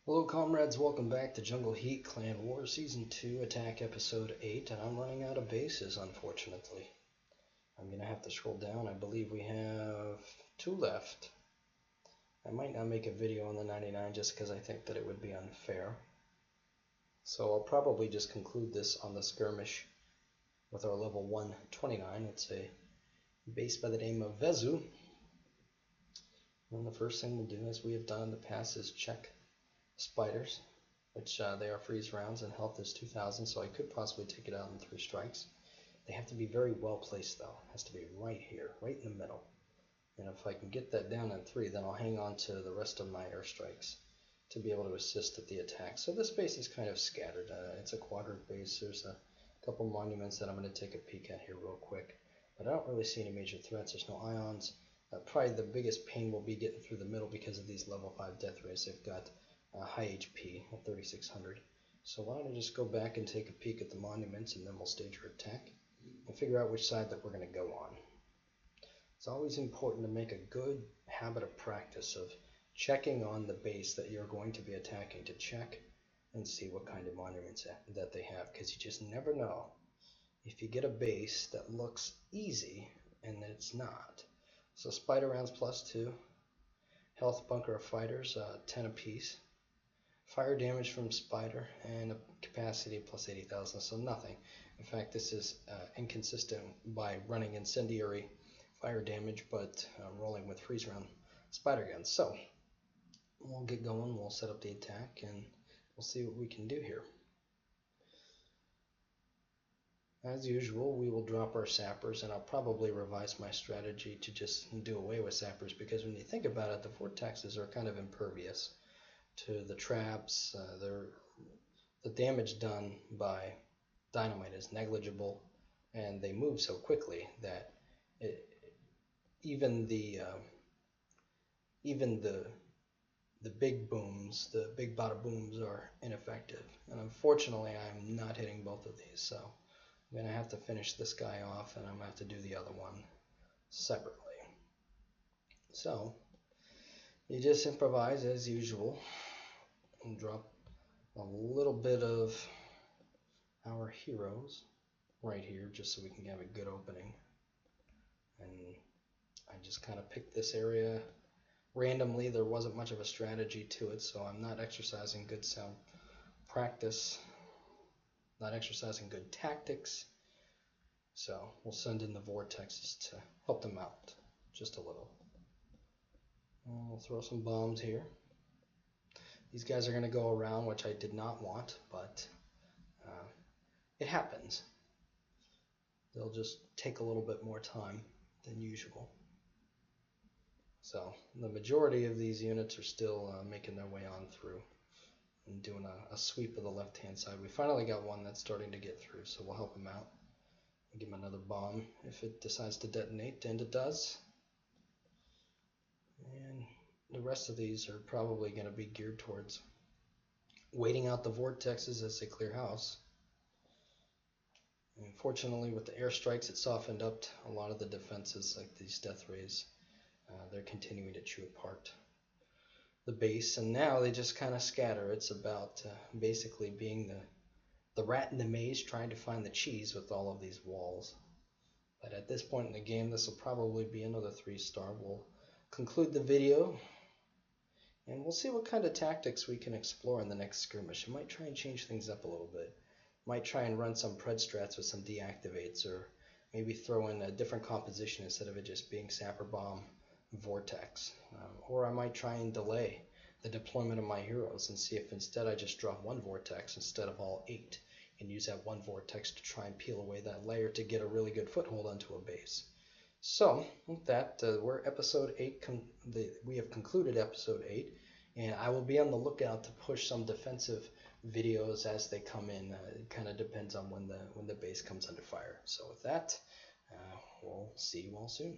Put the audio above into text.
Hello comrades, welcome back to Jungle Heat Clan War Season 2 Attack Episode 8, and I'm running out of bases unfortunately. I'm going to have to scroll down. I believe we have 2 left. I might not make a video on the 99 just because I think that it would be unfair. So I'll probably just conclude this on the Skirmish with our level 129. It's a base by the name of Vezu. And the first thing we'll do, as we have done in the past, is check spiders, which they are freeze rounds and health is 2000, so I could possibly take it out in 3 strikes. They have to be very well placed though. It has to be right here, right in the middle. And if I can get that down in 3, then I'll hang on to the rest of my airstrikes to be able to assist at the attack. So this base is kind of scattered. It's a quadrant base. There's a couple monuments that I'm going to take a peek at here real quick. But I don't really see any major threats. There's no ions. Probably the biggest pain will be getting through the middle because of these level 5 death rays. They've got high HP at 3600. So why don't I just go back and take a peek at the monuments, and then we'll stage our attack and figure out which side that we're going to go on. It's always important to make a good habit of practice of checking on the base that you're going to be attacking, to check and see what kind of monuments that they have, because you just never know if you get a base that looks easy and it's not. So spider rounds +2, health bunker of fighters 10 apiece, fire damage from spider, and a capacity plus 80,000, so nothing. In fact, this is inconsistent by running incendiary fire damage, but rolling with freeze round spider guns. So we'll get going, we'll set up the attack, and we'll see what we can do here. As usual, we will drop our sappers, and I'll probably revise my strategy to just do away with sappers, because when you think about it, the vortexes are kind of impervious to the traps. The damage done by dynamite is negligible, and they move so quickly that even the big booms, the big bada booms, are ineffective. And unfortunately, I'm not hitting both of these, so I'm going to have to finish this guy off, and I'm going to have to do the other one separately. So you just improvise as usual and drop a little bit of our heroes right here just so we can have a good opening. And I just kind of picked this area randomly. There wasn't much of a strategy to it, so I'm not exercising good sound practice, not exercising good tactics. So we'll send in the vortexes to help them out just a little. And we'll throw some bombs here. These guys are going to go around, which I did not want, but it happens. They'll just take a little bit more time than usual. So the majority of these units are still making their way on through and doing a sweep of the left-hand side. We finally got one that's starting to get through, so we'll help him out. We'll give him another bomb if it decides to detonate, and it does. And the rest of these are probably going to be geared towards waiting out the vortexes as they clear house. And fortunately, with the airstrikes, it softened up a lot of the defenses, like these death rays. They're continuing to chew apart the base, and now they just kind of scatter. It's about basically being the rat in the maze trying to find the cheese with all of these walls. But at this point in the game, this will probably be another 3-star. We'll conclude the video, and we'll see what kind of tactics we can explore in the next skirmish. I might try and change things up a little bit. Might try and run some pred strats with some deactivates, or maybe throw in a different composition instead of it just being sapper bomb vortex. Or I might try and delay the deployment of my heroes and see if instead I just drop 1 vortex instead of all 8, and use that 1 vortex to try and peel away that layer to get a really good foothold onto a base. So with that, we're episode 8. We have concluded episode 8, and I will be on the lookout to push some defensive videos as they come in. It kind of depends on when the base comes under fire. So with that, we'll see you all soon.